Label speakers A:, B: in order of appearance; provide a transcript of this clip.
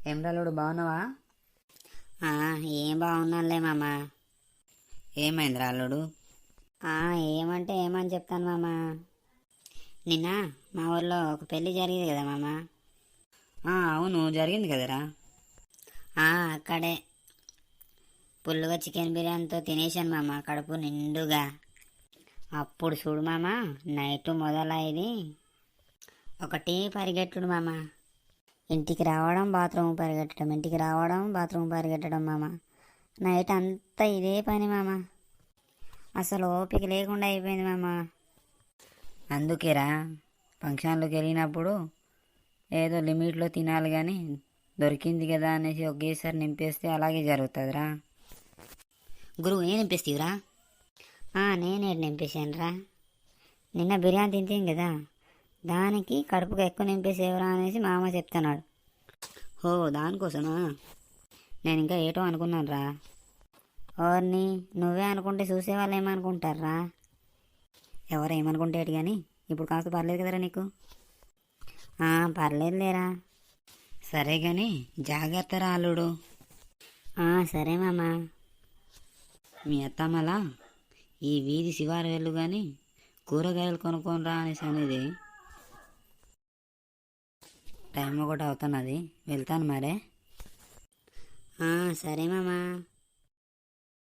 A: ఏం రాలుడు బాగున్నావా?
B: ఏం బాగున్నానులే మామ.
A: ఏమైంది రాలుడు?
B: ఏమంటే ఏమని చెప్తాను మామ. నిన్న మా ఊర్లో ఒక పెళ్ళి జరిగింది కదా మామ.
A: అవును జరిగింది కదరా.
B: అక్కడే పుల్లుగా చికెన్ బిర్యానీతో తినేసాను మామ, కడుపు నిండుగా. అప్పుడు చూడు మామ, నైట్ మొదలైంది ఒకటి పరిగెట్టుడు మామ. ఇంటికి రావడం బాత్రూమ్ పరిగెట్టడం, ఇంటికి రావడం బాత్రూమ్ పరిగెట్టడం మామ. నైట్ అంతా ఇదే పని మామ. అసలు ఓపిక లేకుండా అయిపోయింది మామ.
A: అందుకేరా ఫంక్షన్లోకి వెళ్ళినప్పుడు ఏదో లిమిట్లో తినాలి కానీ దొరికింది కదా అనేసి ఒకేసారి నింపేస్తే అలాగే జరుగుతుందిరా.
B: గురువు ఏం నింపేస్తీవురా? నేనేటి నింపేశాను రా. నిన్న బిర్యానీ తింటాం కదా, దానికి కడుపుకు ఎక్కువ నింపేసేవరా అనేసి మామ చెప్తున్నాడు. దానికోసమా? నేను ఇంకా ఏటో అనుకున్నాను రా. ఓర్ని నువ్వే అనుకుంటే చూసేవాళ్ళు ఏమనుకుంటారా? ఎవరు ఏమనుకుంటేటి కానీ ఇప్పుడు కాస్త పర్లేదు కదరా నీకు. పర్లేదు లేరా.
A: సరే కానీ జాగ్రత్త రా అల్లుడు.
B: సరే మామ.
A: మీ అత్తమ్మలా ఈ వీధి శివారు వెళ్ళు కానీ కూరగాయలు కొనుక్కొని రా అనేసి అనేది. టైం ఒకటి అవుతున్నది, వెళ్తాను మరే.
B: సరే మామ.